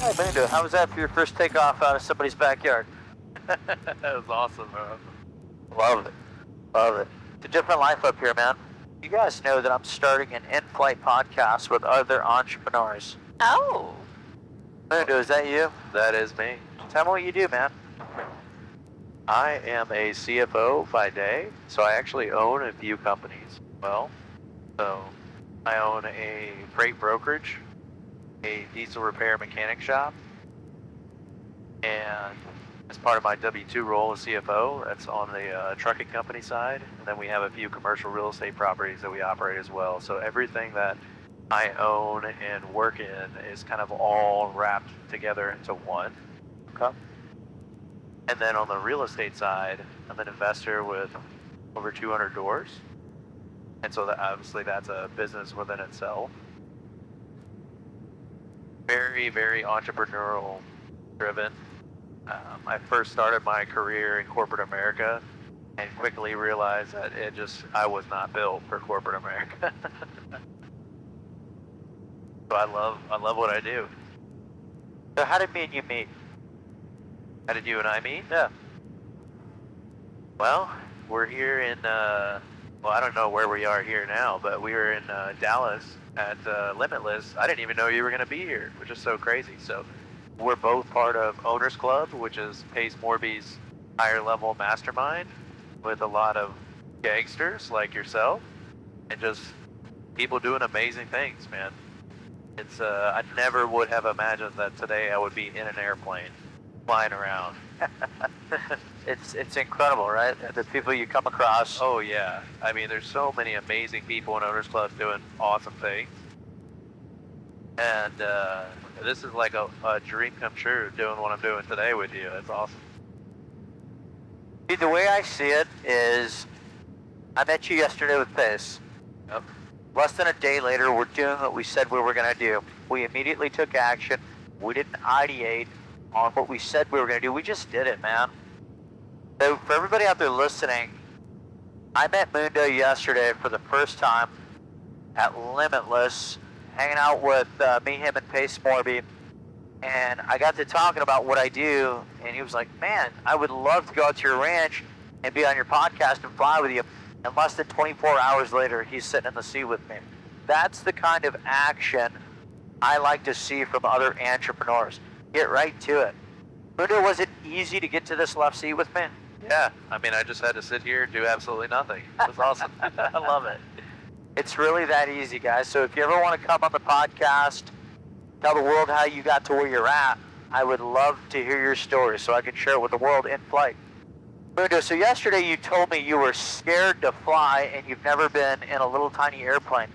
Oh, Mundo, how was that for your first takeoff out of somebody's backyard? That was awesome, bro. Love it. Love it. It's a different life up here, man. You guys know that I'm starting an in-flight podcast with other entrepreneurs. Oh. Mundo, is that you? That is me. Tell me what you do, man. I am a CFO by day, so I actually own a few companies. Well, so I own a freight brokerage, a diesel repair mechanic shop, and as part of my W-2 role as CFO, that's on the trucking company side. And then we have a few commercial real estate properties that we operate as well. So everything that I own and work in is kind of all wrapped together into one. Okay. And then on the real estate side, I'm an investor with over 200 doors. And so obviously that's a business within itself. Very, very entrepreneurial driven. I first started my career in corporate America and quickly realized that I was not built for corporate America. So I love what I do. So how did me and you meet? How did you and I meet? Yeah. Well, we're here in, I don't know where we are here now, but we were in Dallas at Limitless. I didn't even know you were going to be here, which is so crazy. So we're both part of Owners Club, which is Pace Morby's higher level mastermind with a lot of gangsters like yourself and just people doing amazing things, man. It's I never would have imagined that today I would be in an airplane flying around. It's incredible, right? The people you come across. Oh yeah, I mean there's so many amazing people in Owners Club doing awesome things, and this is like a dream come true doing what I'm doing today with you. It's awesome. See, the way I see it is, I met you yesterday with Pace. Yep. Less than a day later, we're doing what we said we were going to do. We immediately took action. We didn't ideate on what we said we were going to do. We just did it, man. So for everybody out there listening, I met Mundo yesterday for the first time at Limitless, hanging out with me, him, and Pace Morby. And I got to talking about what I do, and he was like, man, I would love to go out to your ranch and be on your podcast and fly with you. And less than 24 hours later, he's sitting in the seat with me. That's the kind of action I like to see from other entrepreneurs. Get right to it. Mundo, was it easy to get to this left seat with me? Yeah, I mean I just had to sit here and do absolutely nothing. It was awesome. I love it. It's really that easy, guys. So if you ever want to come on the podcast, tell the world how you got to where you're at, I would love to hear your story so I can share it with the world in flight. Mundo, so yesterday you told me you were scared to fly and you've never been in a little tiny airplane.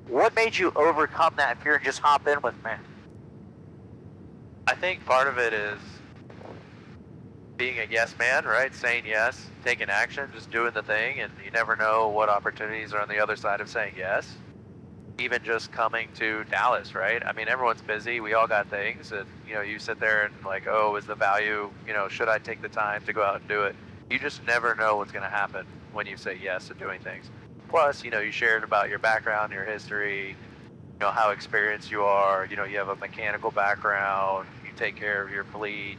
What made you overcome that fear and just hop in with me? I think part of it is being a yes man, right? Saying yes, taking action, just doing the thing, and you never know what opportunities are on the other side of saying yes. Even just coming to Dallas, right? I mean, everyone's busy. We all got things, and you sit there and like, oh, is the value? Should I take the time to go out and do it? You just never know what's going to happen when you say yes to doing things. Plus, you shared about your background, your history, how experienced you are. You have a mechanical background. You take care of your fleet.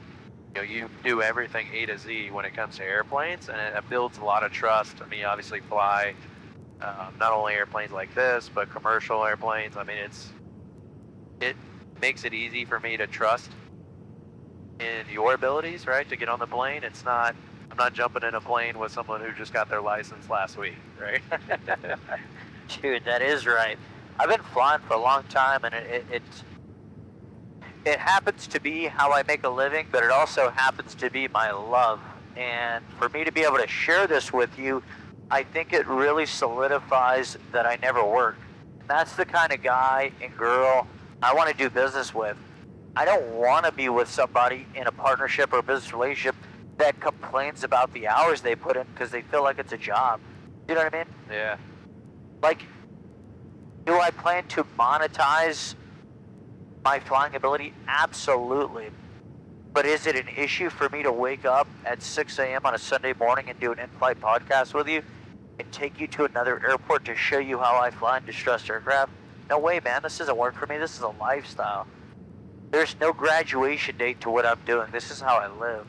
You do everything A to Z when it comes to airplanes, and it builds a lot of trust. I mean, obviously fly not only airplanes like this, but commercial airplanes. I mean, it makes it easy for me to trust in your abilities, right, to get on the plane. I'm not jumping in a plane with someone who just got their license last week, right? Dude, that is right. I've been flying for a long time, and it happens to be how I make a living, but it also happens to be my love. And for me to be able to share this with you, I think it really solidifies that I never work. That's the kind of guy and girl I want to do business with. I don't want to be with somebody in a partnership or a business relationship that complains about the hours they put in because they feel like it's a job. You know what I mean? Yeah. Like, do I plan to monetize my flying ability? Absolutely. But is it an issue for me to wake up at 6 a.m. on a Sunday morning and do an in-flight podcast with you and take you to another airport to show you how I fly in distressed aircraft? No way, man. This doesn't work for me. This is a lifestyle. There's no graduation date to what I'm doing. This is how I live.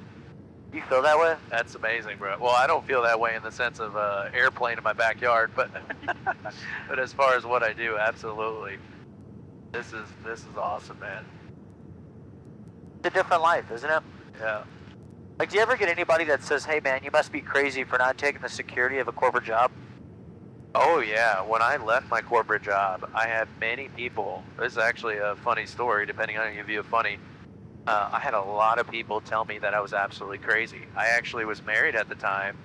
You feel that way? That's amazing, bro. Well, I don't feel that way in the sense of airplane in my backyard, but but as far as what I do, absolutely. This is awesome, man. It's a different life, isn't it? Yeah. Like, do you ever get anybody that says, hey, man, you must be crazy for not taking the security of a corporate job? Oh, yeah. When I left my corporate job, I had many people. This is actually a funny story, depending on how you view funny. I had a lot of people tell me that I was absolutely crazy. I actually was married at the time,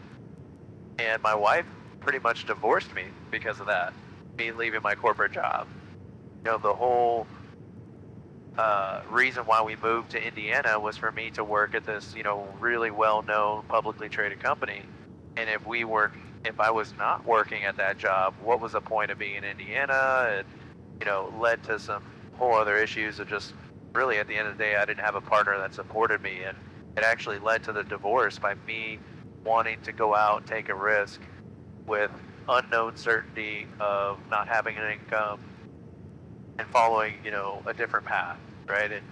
and my wife pretty much divorced me because of that, me leaving my corporate job. You know, the whole reason why we moved to Indiana was for me to work at this, you know, really well-known publicly traded company. And if I was not working at that job, what was the point of being in Indiana? It, you know, led to some whole other issues of just really at the end of the day, I didn't have a partner that supported me. And it actually led to the divorce by me wanting to go out and take a risk with unknown certainty of not having an income and following, you know, a different path, right? And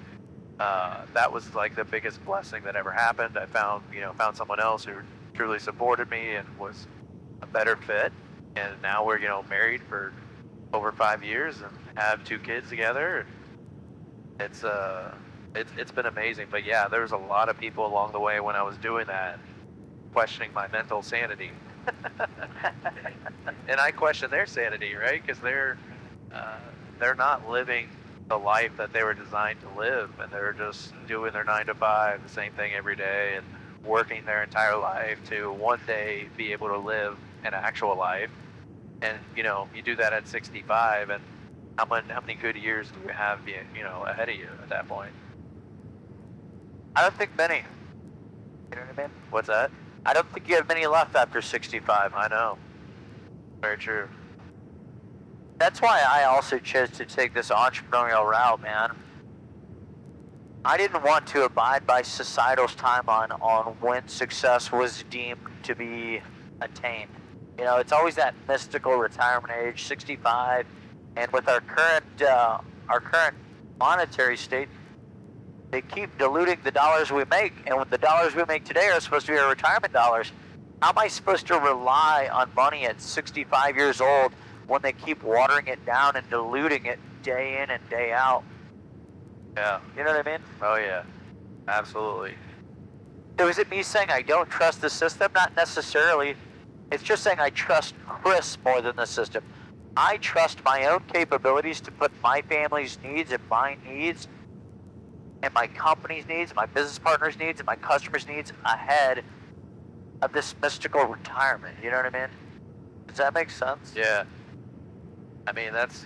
that was like the biggest blessing that ever happened. I found someone else who truly supported me and was a better fit. And now we're, you know, married for over 5 years and have 2 kids together. It's been amazing. But yeah, there was a lot of people along the way when I was doing that questioning my mental sanity. And I question their sanity, right? Because they're not living the life that they were designed to live, and they're just doing their 9 to 5, the same thing every day, and working their entire life to one day be able to live an actual life. And you know, you do that at 65, and how many good years do you have, you know, ahead of you at that point? I don't think many. You know what I mean? What's that? I don't think you have many left after 65. I know. Very true. That's why I also chose to take this entrepreneurial route, man. I didn't want to abide by societal's timeline on when success was deemed to be attained. You know, it's always that mystical retirement age, 65, and with our current monetary state, they keep diluting the dollars we make, and the dollars we make today are supposed to be our retirement dollars. How am I supposed to rely on money at 65 years old when they keep watering it down and diluting it day in and day out? Yeah. You know what I mean? Oh yeah, absolutely. So is it me saying I don't trust the system? Not necessarily. It's just saying I trust Chris more than the system. I trust my own capabilities to put my family's needs and my needs and my company's needs, my business partner's needs, and my customers' needs ahead of this mystical retirement. You know what I mean? Does that make sense? Yeah. I mean, that's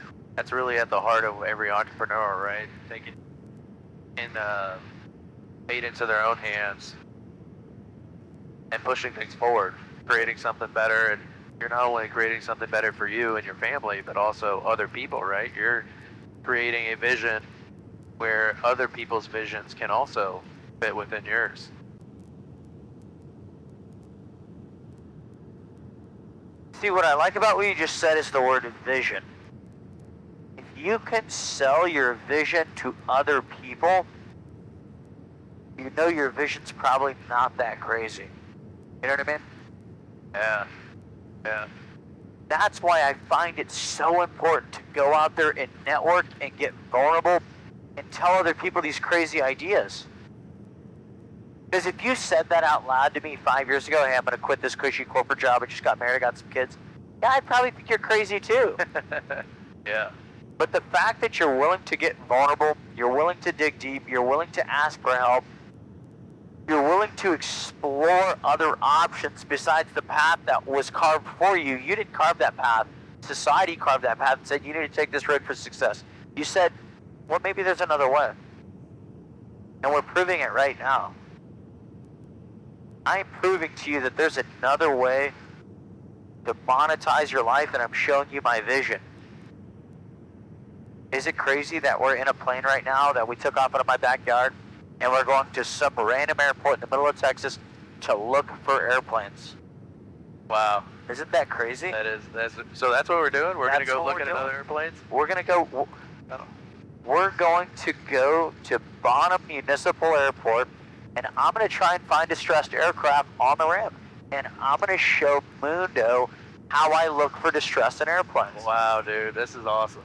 really at the heart of every entrepreneur, right? Taking fate into their own hands and pushing things forward, creating something better. And you're not only creating something better for you and your family, but also other people, right? You're creating a vision where other people's visions can also fit within yours. See, what I like about what you just said is the word vision. If you can sell your vision to other people, you know your vision's probably not that crazy. You know what I mean? Yeah. Yeah. That's why I find it so important to go out there and network and get vulnerable and tell other people these crazy ideas. Because if you said that out loud to me 5 years ago, hey, I'm going to quit this cushy corporate job, I just got married, I got some kids, yeah, I'd probably think you're crazy too. Yeah. But the fact that you're willing to get vulnerable, you're willing to dig deep, you're willing to ask for help, you're willing to explore other options besides the path that was carved for you. You didn't carve that path. Society carved that path and said you need to take this road for success. You said, well, maybe there's another way. And we're proving it right now. I'm proving to you that there's another way to monetize your life, and I'm showing you my vision. Is it crazy that we're in a plane right now that we took off out of my backyard and we're going to some random airport in the middle of Texas to look for airplanes? Wow. Isn't that crazy? So that's what we're doing? We're going to go look at other airplanes? We're going to go... we're going to go to Bonham Municipal Airport, and I'm going to try and find distressed aircraft on the ramp. And I'm going to show Mundo how I look for distress in airplanes. Wow, dude, this is awesome.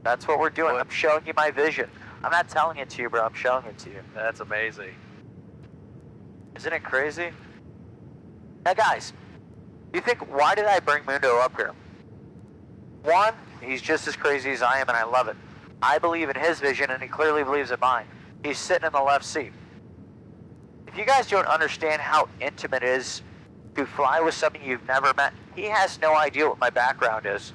That's what we're doing. What? I'm showing you my vision. I'm not telling it to you, bro. I'm showing it to you. That's amazing. Isn't it crazy? Now, guys, you think, why did I bring Mundo up here? One, he's just as crazy as I am, and I love it. I believe in his vision, and he clearly believes in mine. He's sitting in the left seat. If you guys don't understand how intimate it is to fly with somebody you've never met, he has no idea what my background is.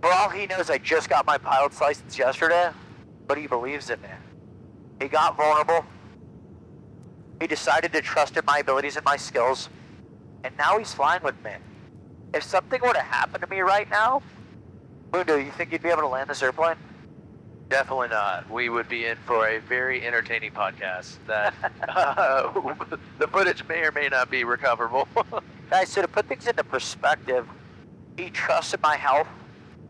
For all he knows, I just got my pilot's license yesterday, but he believes in me. He got vulnerable. He decided to trust in my abilities and my skills, and now he's flying with me. If something were to happen to me right now, Mundo, you think you'd be able to land this airplane? Definitely not. We would be in for a very entertaining podcast that the footage may or may not be recoverable. Guys, so to put things into perspective, he trusted my health.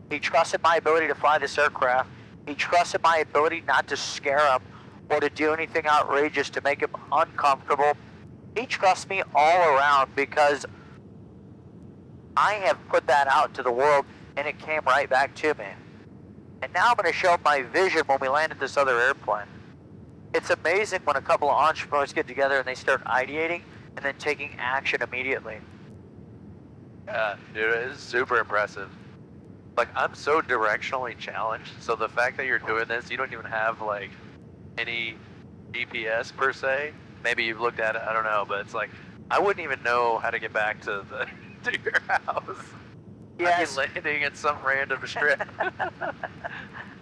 He trusted my ability to fly this aircraft. He trusted my ability not to scare him or to do anything outrageous to make him uncomfortable. He trusts me all around because I have put that out to the world, and it came right back to me. And now I'm going to show my vision when we landed this other airplane. It's amazing when a couple of entrepreneurs get together and they start ideating and then taking action immediately. Yeah, dude, it's super impressive. Like, I'm so directionally challenged, so the fact that you're doing this, you don't even have, like, any GPS per se. Maybe you've looked at it, I don't know, but it's like, I wouldn't even know how to get back to your house. Yes. I'd be landing at some random strip.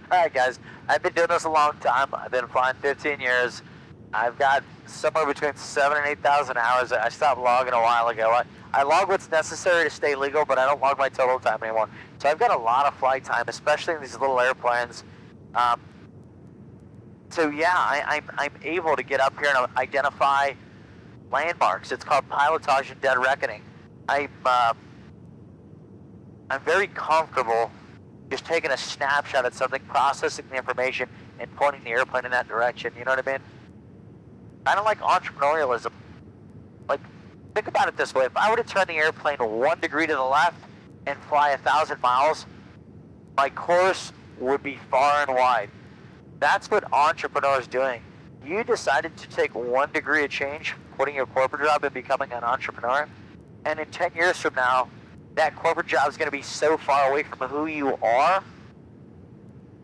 Alright guys, I've been doing this a long time. I've been flying 15 years. I've got somewhere between 7,000 and 8,000 hours. I stopped logging a while ago. I log what's necessary to stay legal, but I don't log my total time anymore. So I've got a lot of flight time, especially in these little airplanes. So yeah, I'm able to get up here and identify landmarks. It's called pilotage and dead reckoning. I'm very comfortable just taking a snapshot at something, processing the information, and pointing the airplane in that direction. You know what I mean? Kind of like entrepreneurialism. Like, think about it this way. If I were to turn the airplane 1 degree to the left and fly 1,000 miles, my course would be far and wide. That's what entrepreneurs doing. You decided to take 1 degree of change, quitting your corporate job and becoming an entrepreneur, and in 10 years from now, that corporate job is going to be so far away from who you are,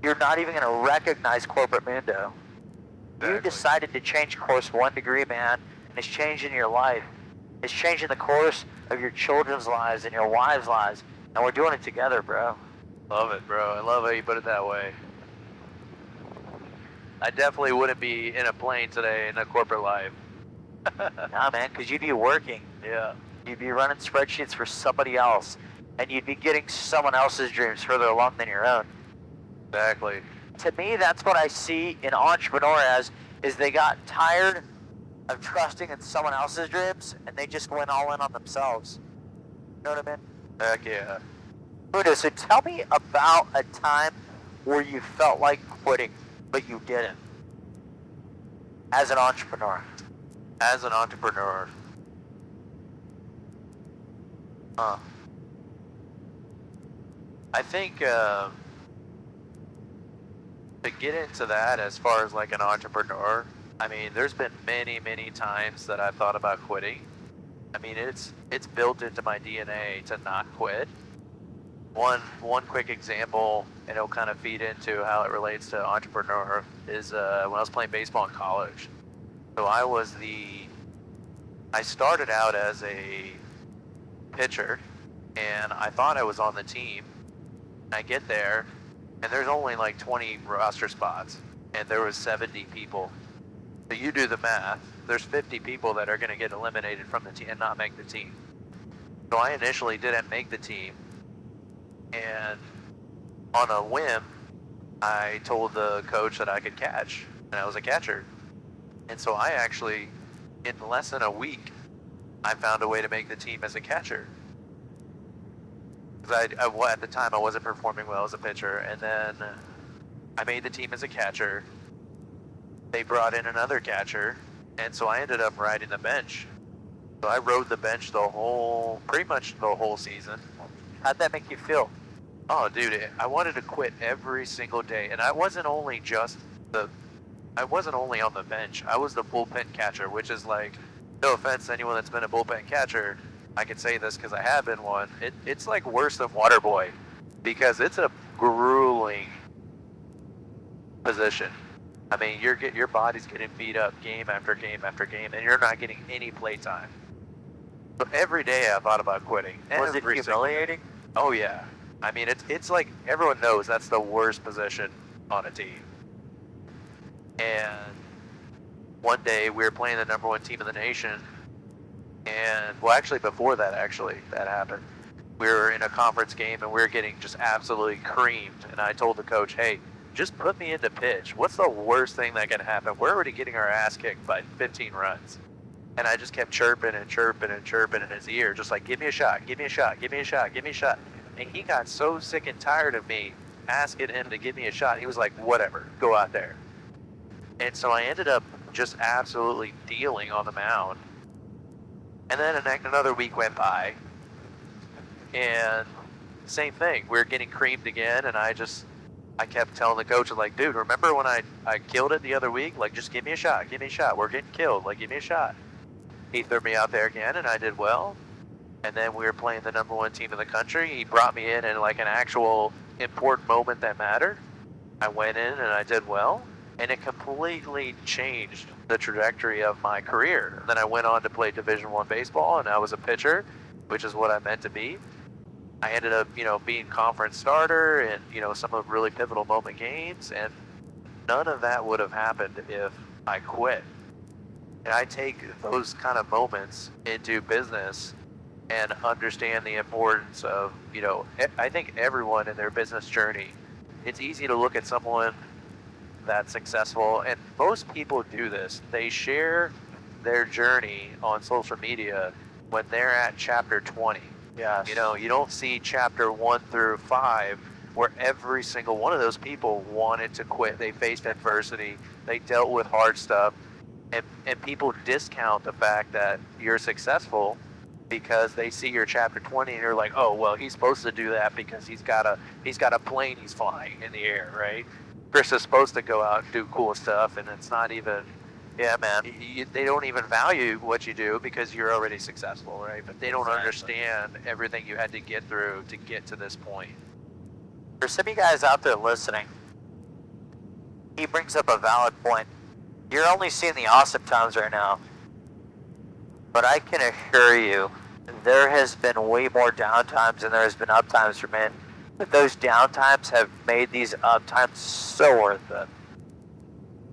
you're not even going to recognize corporate Mundo. Exactly. You decided to change course 1 degree, man, and it's changing your life. It's changing the course of your children's lives and your wives' lives, and we're doing it together, bro. Love it, bro. I love how you put it that way. I definitely wouldn't be in a plane today in a corporate life. Nah, man, because you'd be working. Yeah. You'd be running spreadsheets for somebody else, and you'd be getting someone else's dreams further along than your own. Exactly. To me, that's what I see an entrepreneur as, is they got tired of trusting in someone else's dreams, and they just went all in on themselves. You know what I mean? Heck yeah. Mundo, so tell me about a time where you felt like quitting, but you didn't, as an entrepreneur. As an entrepreneur. I think to get into that as far as like an entrepreneur, I mean, there's been many, many times that I've thought about quitting. I mean, it's built into my DNA to not quit. One quick example, and it'll kind of feed into how it relates to entrepreneur, is when I was playing baseball in college. So I started out as a pitcher, and I thought I was on the team. I get there, and there's only like 20 roster spots, and there was 70 people. So you do the math. There's 50 people that are going to get eliminated from the team and not make the team. So I initially didn't make the team, and on a whim, I told the coach that I could catch, and I was a catcher. And so I actually, in less than a week, I found a way to make the team as a catcher. Because at the time I wasn't performing well as a pitcher, and then I made the team as a catcher. They brought in another catcher, and so I ended up riding the bench. So I rode the bench pretty much the whole season. How'd that make you feel? Oh, dude, I wanted to quit every single day, and I wasn't only on the bench. I was the bullpen catcher, which is like, no offense to anyone that's been a bullpen catcher, I can say this because I have been one. It's like worse than water boy, because it's a grueling position. I mean, your body's getting beat up game after game after game, and you're not getting any play time. So every day I thought about quitting. Was it humiliating? Oh yeah. I mean, it's like everyone knows that's the worst position on a team. And one day we were playing the number one team in the nation, and well, actually before that happened. We were in a conference game and we were getting just absolutely creamed. And I told the coach, "Hey, just put me into pitch. What's the worst thing that can happen? We're already getting our ass kicked by 15 runs." And I just kept chirping and chirping and chirping in his ear, just like, "Give me a shot, give me a shot, give me a shot, give me a shot." And he got so sick and tired of me asking him to give me a shot. He was like, "Whatever, go out there." And so I ended up just absolutely dealing on the mound. And then another week went by, and same thing. We were getting creamed again, and I kept telling the coach, like, "Dude, remember when I killed it the other week? Like, just give me a shot, give me a shot. We're getting killed. Like, give me a shot." He threw me out there again, and I did well. And then we were playing the number one team in the country. He brought me in like an actual important moment that mattered. I went in and I did well, and it completely changed the trajectory of my career. And then I went on to play Division I baseball, and I was a pitcher, which is what I meant to be. I ended up, being conference starter and, some of really pivotal moment games, and none of that would have happened if I quit. And I take those kind of moments into business and understand the importance of, I think everyone in their business journey, it's easy to look at someone that's successful, and most people do this. They share their journey on social media when they're at chapter 20. Yes. You don't see chapter 1 through 5 where every single one of those people wanted to quit. They faced adversity. They dealt with hard stuff. And people discount the fact that you're successful because they see your chapter 20 and you're like, "Oh, well, he's supposed to do that because he's got a plane he's flying in the air, right? Chris is supposed to go out and do cool stuff," and it's not even, yeah, man, they don't even value what you do because you're already successful, right? But they don't understand everything you had to get through to get to this point. For some of you guys out there listening, he brings up a valid point. You're only seeing the awesome times right now. But I can assure you, there has been way more down times than there has been up times for me. But those down times have made these up times so worth it.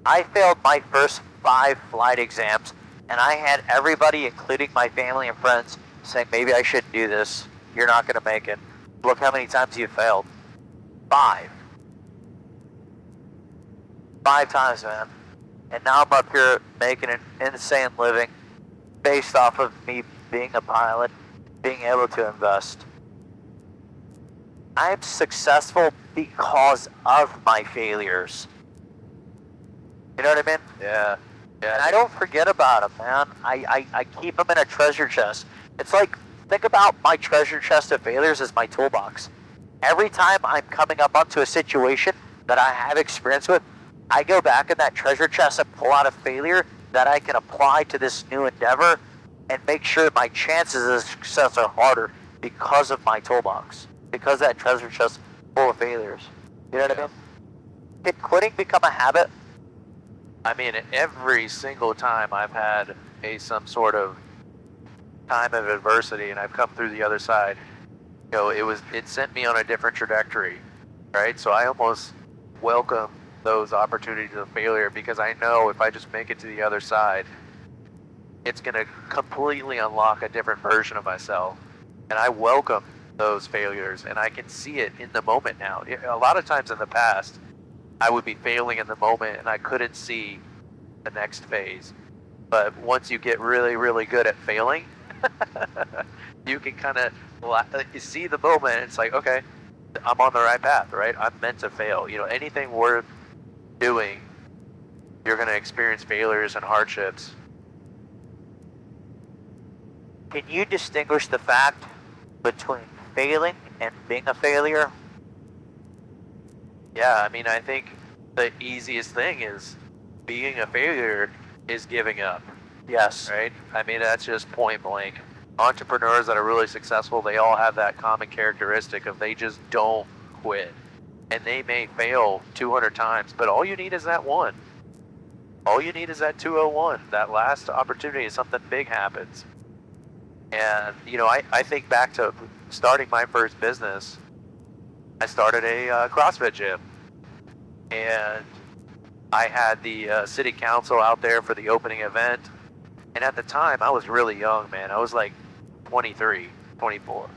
I failed my first 5 flight exams, and I had everybody, including my family and friends, saying, "Maybe I shouldn't do this. You're not going to make it. Look how many times you failed." 5. 5 times, man. And now I'm up here making an insane living based off of me being a pilot, being able to invest. I'm successful because of my failures. You know what I mean? Yeah. And I don't forget about them, man. I keep them in a treasure chest. It's like, think about my treasure chest of failures as my toolbox. Every time I'm coming up onto a situation that I have experience with, I go back in that treasure chest and pull out a failure that I can apply to this new endeavor and make sure my chances of success are harder because of my toolbox, because that treasure chest full of failures. You know what I mean? Did quitting become a habit? I mean, every single time I've had some sort of time of adversity and I've come through the other side, it sent me on a different trajectory, right? So I almost welcome those opportunities of failure because I know if I just make it to the other side, it's going to completely unlock a different version of myself. And I welcome those failures, and I can see it in the moment now. A lot of times in the past, I would be failing in the moment and I couldn't see the next phase. But once you get really, really good at failing, you can kind of see the moment. It's like, okay, I'm on the right path, right? I'm meant to fail. Anything worth going to experience failures and hardships. Can you distinguish the fact between failing and being a failure? Yeah, I mean, I think the easiest thing is being a failure is giving up, Yes. right? I mean, that's just point blank. Entrepreneurs that are really successful, they all have that common characteristic of they just don't quit. And they may fail 200 times, but all you need is that one. All you need is that 201. That last opportunity, something big happens. And, you know, I think back to starting my first business. I started a CrossFit gym. And I had the city council out there for the opening event. And at the time, I was really young, man. I was like 23, 24.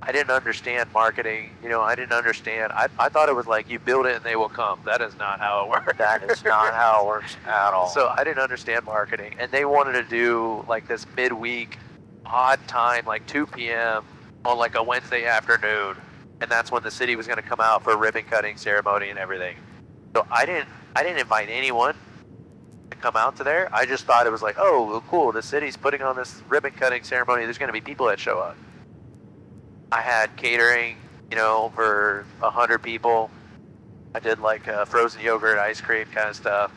I didn't understand marketing. You know, I didn't understand. I thought it was like you build it and they will come. That is not how it works. That is not how it works at all. So I didn't understand marketing. And they wanted to do like this midweek odd time, like 2 p.m. on like a Wednesday afternoon. And that's when the city was going to come out for a ribbon cutting ceremony and everything. So I didn't invite anyone to come out to there. I just thought it was like, oh, well, cool. The city's putting on this ribbon cutting ceremony. There's going to be people that show up. I had catering, you know, for 100 people. I did like frozen yogurt, ice cream kind of stuff.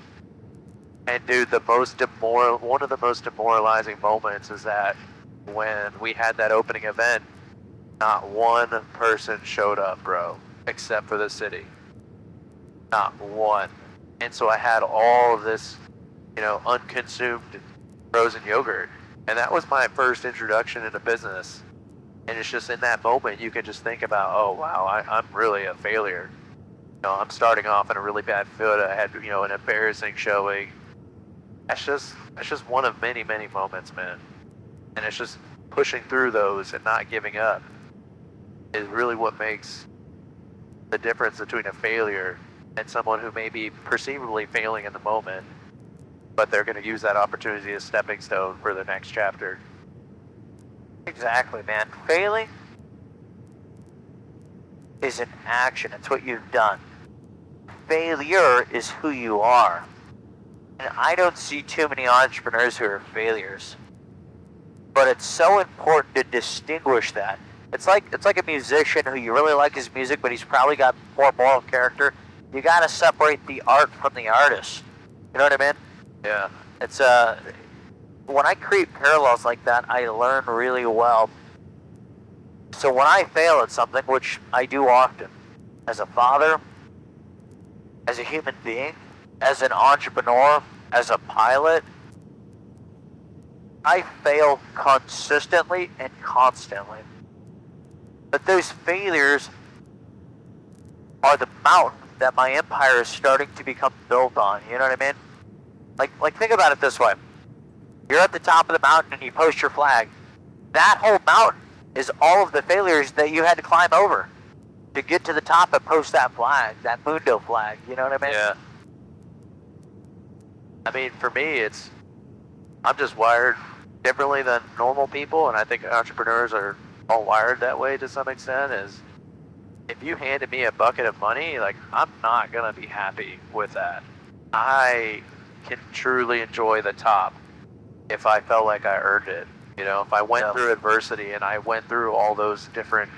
And dude, one of the most demoralizing moments is that when we had that opening event, not one person showed up, bro, except for the city. Not one. And so I had all of this, you know, unconsumed frozen yogurt. And that was my first introduction into business. And it's just in that moment you can just think about, oh wow, I'm really a failure. You know, I'm starting off in a really bad foot. I had, you know, an embarrassing showing. That's just one of many, many moments, man. And it's just pushing through those and not giving up is really what makes the difference between a failure and someone who may be perceivably failing in the moment, but they're going to use that opportunity as a stepping stone for the next chapter. Exactly, man. Failing is an action. It's what you've done. Failure is who you are. And I don't see too many entrepreneurs who are failures. But it's so important to distinguish that. It's like a musician who you really like his music, but he's probably got poor moral character. You got to separate the art from the artist. You know what I mean? Yeah. It's when I create parallels like that, I learn really well. So when I fail at something, which I do often, as a father, as a human being, as an entrepreneur, as a pilot, I fail consistently and constantly. But those failures are the mountain that my empire is starting to become built on. You know what I mean? Like think about it this way. You're at the top of the mountain and you post your flag. That whole mountain is all of the failures that you had to climb over to get to the top and post that flag, that Mundo flag. You know what I mean? Yeah. I mean, for me, I'm just wired differently than normal people, and I think entrepreneurs are all wired that way to some extent. Is if you handed me a bucket of money, like, I'm not gonna be happy with that. I can truly enjoy the top if I felt like I earned it. You know, if I went through adversity and I went through all those different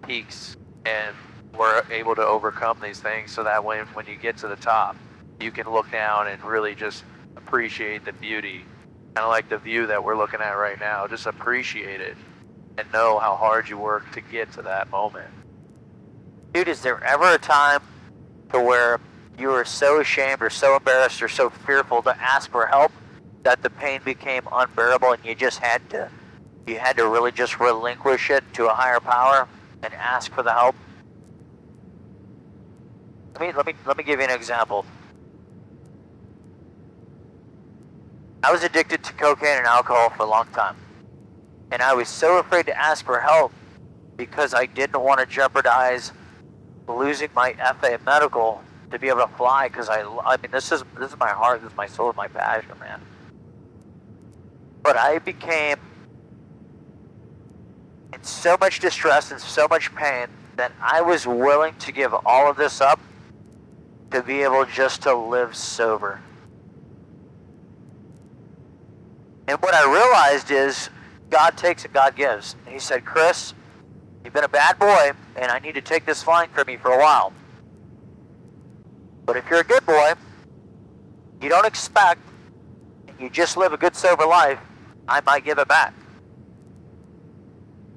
peaks and were able to overcome these things, so that when you get to the top, you can look down and really just appreciate the beauty. Kind of like the view that we're looking at right now. Just appreciate it and know how hard you work to get to that moment. Dude, is there ever a time to where you were so ashamed or so embarrassed or so fearful to ask for help that the pain became unbearable and you had to really just relinquish it to a higher power and ask for the help? Let me give you an example. I was addicted to cocaine and alcohol for a long time. And I was so afraid to ask for help because I didn't want to jeopardize losing my FA medical to be able to fly, because I mean, this is my heart, this is my soul, my passion, man. But I became in so much distress and so much pain that I was willing to give all of this up to be able just to live sober. And what I realized is God takes and God gives. And he said, Chris, you've been a bad boy, and I need to take this flying from you for a while. But if you're a good boy, you don't expect, and you just live a good sober life, I might give it back.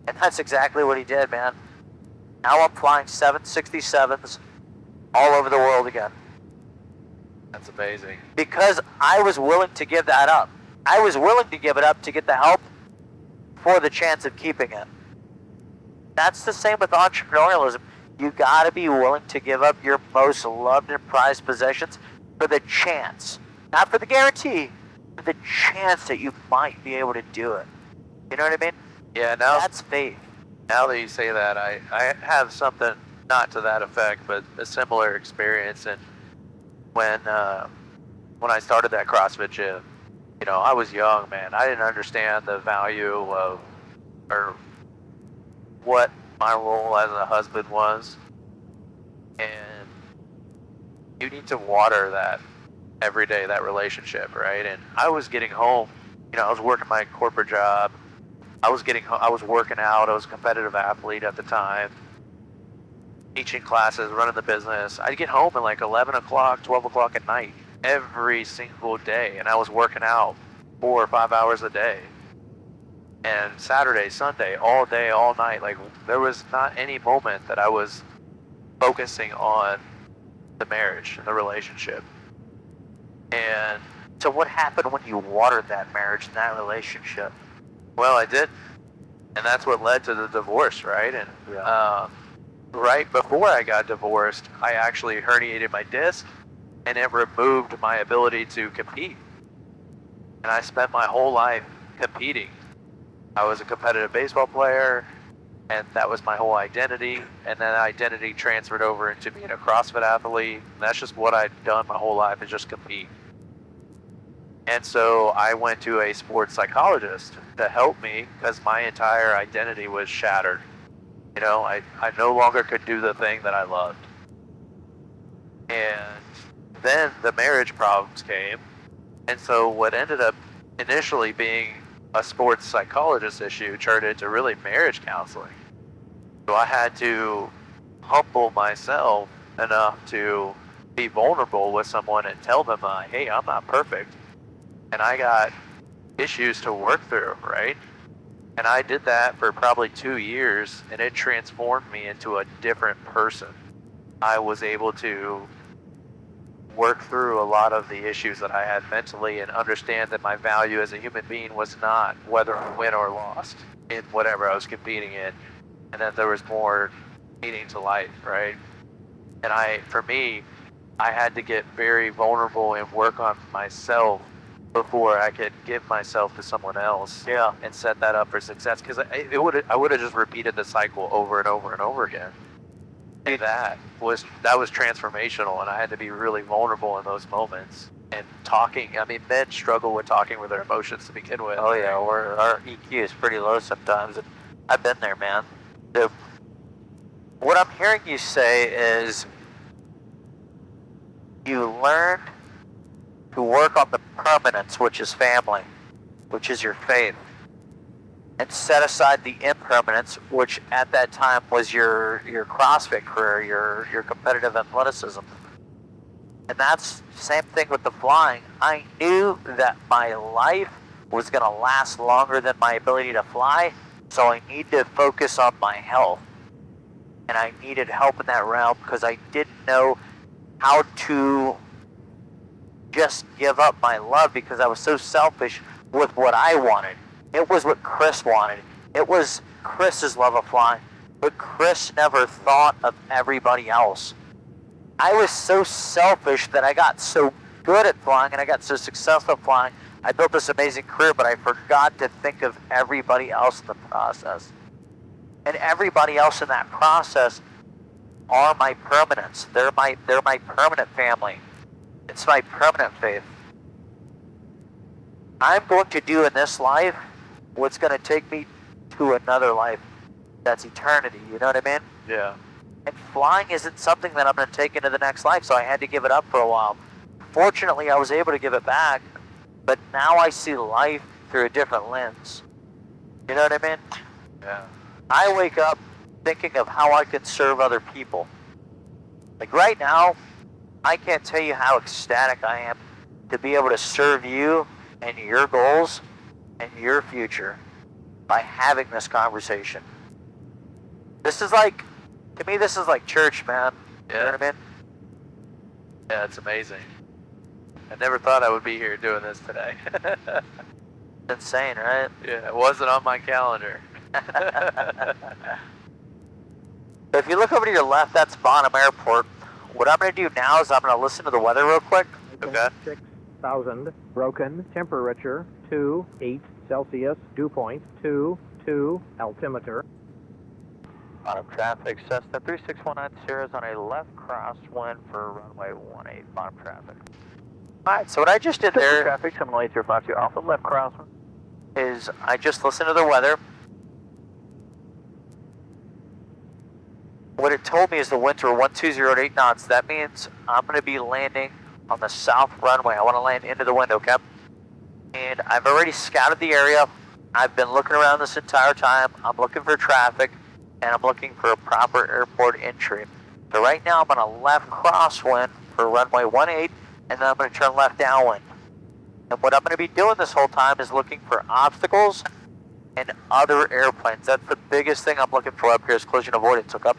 And that's exactly what he did, man. Now I'm flying 767s all over the world again. That's amazing. Because I was willing to give that up. I was willing to give it up to get the help for the chance of keeping it. That's the same with entrepreneurialism. You gotta be willing to give up your most loved and prized possessions for the chance. Not for the guarantee, but the chance that you might be able to do it. You know what I mean? Yeah, now That's faith. Now that you say that, I have something not to that effect, but a similar experience. And when I started that CrossFit gym, you know, I was young, man. I didn't understand the value of or what my role as a husband was, and you need to water that every day, that relationship, right? And I was getting home, you know, I was working my corporate job. I was working out. I was a competitive athlete at the time, teaching classes, running the business. I'd get home at like 11 o'clock, 12 o'clock at night every single day, and I was working out 4 or 5 hours a day. And Saturday, Sunday, all day, all night, like there was not any moment that I was focusing on the marriage and the relationship. And so what happened when you watered that marriage and that relationship? Well, I did, and that's what led to the divorce, right? And right before I got divorced, I actually herniated my disc, and it removed my ability to compete. And I spent my whole life competing. I was a competitive baseball player, and that was my whole identity. And then identity transferred over into being a CrossFit athlete. And that's just what I'd done my whole life, is just compete. And so I went to a sports psychologist to help me because my entire identity was shattered. You know, I no longer could do the thing that I loved. And then the marriage problems came. And so what ended up initially being a sports psychologist issue turned into really marriage counseling. So I had to humble myself enough to be vulnerable with someone and tell them, hey, I'm not perfect. And I got issues to work through, right? And I did that for probably 2 years, and it transformed me into a different person. I was able to work through a lot of the issues that I had mentally and understand that my value as a human being was not whether I win or lost in whatever I was competing in, and that there was more meaning to life, right? And for me, I had to get very vulnerable and work on myself before I could give myself to someone else, and set that up for success. Because I would have just repeated the cycle over and over and over again. And that was transformational, and I had to be really vulnerable in those moments. And talking, I mean, men struggle with talking with their emotions to begin with. Oh yeah, our EQ is pretty low sometimes, and I've been there, man. So what I'm hearing you say is you learned to work on the permanence, which is family, which is your faith, and set aside the impermanence, which at that time was your CrossFit career, your competitive athleticism. And that's the same thing with the flying. I knew that my life was going to last longer than my ability to fly, so I needed to focus on my health. And I needed help in that realm because I didn't know how to just give up my love because I was so selfish with what I wanted. It was what Chris wanted. It was Chris's love of flying. But Chris never thought of everybody else. I was so selfish that I got so good at flying and I got so successful at flying. I built this amazing career, but I forgot to think of everybody else in the process. And everybody else in that process are my permanence. They're my permanent family. It's my permanent faith. I'm going to do in this life what's going to take me to another life. That's eternity. You know what I mean? Yeah. And flying isn't something that I'm going to take into the next life, so I had to give it up for a while. Fortunately, I was able to give it back, but now I see life through a different lens. You know what I mean? Yeah. I wake up thinking of how I can serve other people. Like right now, I can't tell you how ecstatic I am to be able to serve you and your goals and your future by having this conversation. This is like, to me, this is like church, man. Yeah. You know what I mean? Yeah, it's amazing. I never thought I would be here doing this today. It's insane, right? Yeah, it wasn't on my calendar. So if you look over to your left, that's Bonham Airport. What I'm going to do now is I'm going to listen to the weather real quick. Okay. 6,000. Broken. Temperature 2.8 Celsius. Dew point 2.2 altimeter. Bottom traffic, Cessna 36190 is on a left crosswind for runway 18, bottom traffic. Alright, so what I just did there Traffic, similarly 052 Alpha, left crosswind. is I just listened to the weather. What it told me is the winds were 120 at 8 knots. That means I'm going to be landing on the south runway. I want to land into the wind, okay? And I've already scouted the area. I've been looking around this entire time. I'm looking for traffic, and I'm looking for a proper airport entry. So right now I'm on a left crosswind for runway 18, and then I'm going to turn left downwind. And what I'm going to be doing this whole time is looking for obstacles and other airplanes. That's the biggest thing I'm looking for up here is collision avoidance, okay?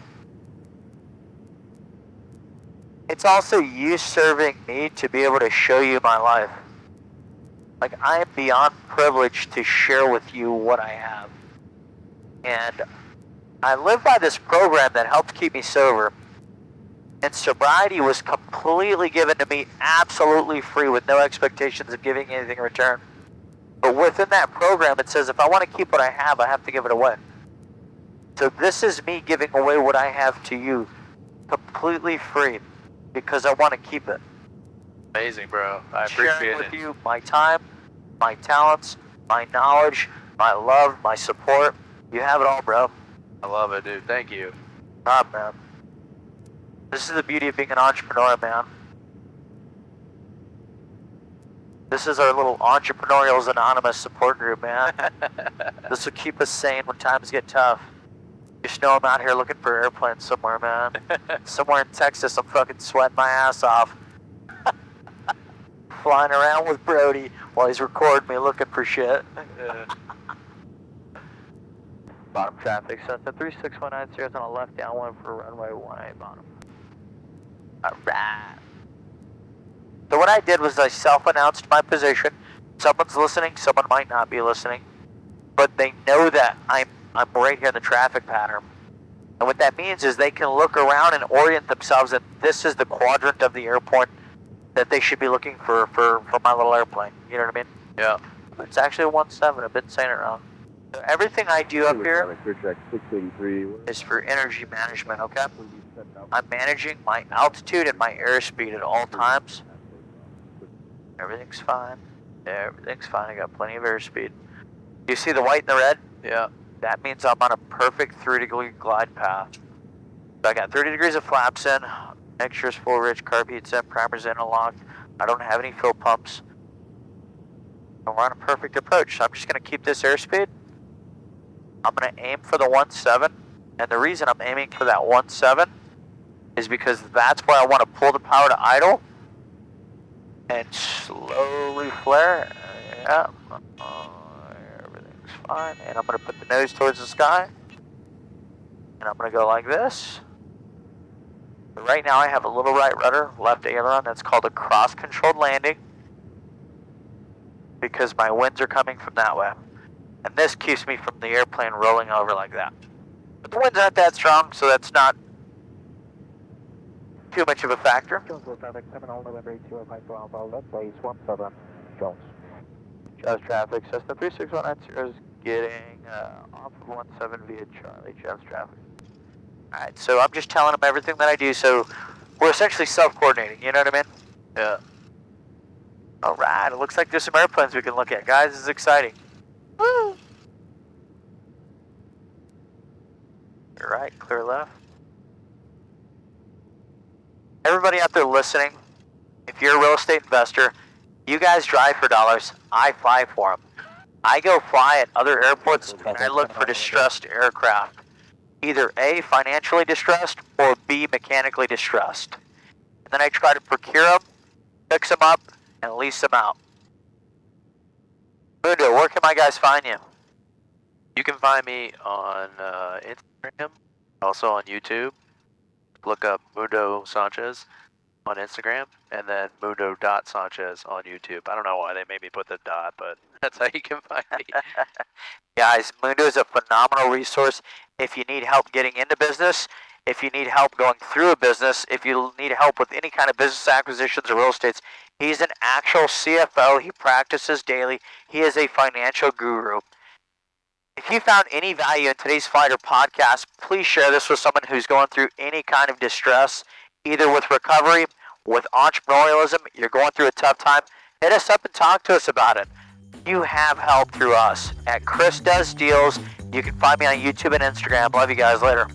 It's also you serving me to be able to show you my life. Like, I am beyond privileged to share with you what I have. And I live by this program that helped keep me sober. And sobriety was completely given to me absolutely free with no expectations of giving anything in return. But within that program, it says if I want to keep what I have to give it away. So this is me giving away what I have to you completely free because I want to keep it. Amazing, bro. I Sharing appreciate with it. you my time, my talents, my knowledge, my love, my support. You have it all, bro. I love it, dude. Thank you. God, man. This is the beauty of being an entrepreneur, man. This is our little Entrepreneurials Anonymous support group, man. This will keep us sane when times get tough. Just know I'm out here looking for airplanes somewhere, man. Somewhere in Texas, I'm fucking sweating my ass off. Flying around with Brody while he's recording me looking for shit. Bottom traffic, Cessna 36190 is on a left downwind for runway 18 bottom. Alright. So what I did was I self-announced my position. Someone's listening, someone might not be listening. But they know that I'm right here in the traffic pattern. And what that means is they can look around and orient themselves that this is the quadrant of the airport that they should be looking for my little airplane. You know what I mean? Yeah. It's actually a 17. I've been saying it wrong. So everything I do up here is for energy management, okay? I'm managing my altitude and my airspeed at all times. Everything's fine. Everything's fine. I got plenty of airspeed. You see the white and the red? Yeah. That means I'm on a perfect 3-degree glide path. So I got 30 degrees of flaps in, mixture's full rich, carb heat's in, primer's in and locked. I don't have any fill pumps. And we're on a perfect approach. So I'm just going to keep this airspeed. I'm going to aim for the 17. And the reason I'm aiming for that 17 is because that's where I want to pull the power to idle and slowly flare. Yeah. Everything's fine. And I'm going to put the nose towards the sky. And I'm going to go like this. But right now I have a little right rudder, left aileron. That's called a cross-controlled landing because my winds are coming from that way. And this keeps me from the airplane rolling over like that. But the winds aren't that strong, so that's not too much of a factor. Jones traffic 7 all November 8052 Alpha, left base 17 Jones. Jones traffic, Cessna 36190 is getting off of 17 via Charlie. Jones traffic. Alright, so I'm just telling them everything that I do, so we're essentially self-coordinating, you know what I mean? Yeah. Alright, it looks like there's some airplanes we can look at. Guys, this is exciting. Woo! Alright, clear left. everybody out there listening, if you're a real estate investor, you guys drive for dollars, I fly for them. I go fly at other airports and I look for distressed aircraft. Either A, financially distressed, or B, mechanically distressed. And then I try to procure them, fix them up, and lease them out. Mundo, where can my guys find you? You can find me on Instagram, also on YouTube. Look up Mundo Sanchez on Instagram, and then Mundo.Sanchez on YouTube. I don't know why they made me put the dot, but that's how you can find me. Guys, Mundo is a phenomenal resource if you need help getting into business, if you need help going through a business, if you need help with any kind of business acquisitions or real estates. He's an actual CFO. He practices daily. He is a financial guru. If you found any value in today's Fighter podcast, please share this with someone who's going through any kind of distress, either with recovery, with entrepreneurialism, you're going through a tough time. Hit us up and talk to us about it. You have help through us at Chris Does Deals. You can find me on YouTube and Instagram. Love you guys. Later.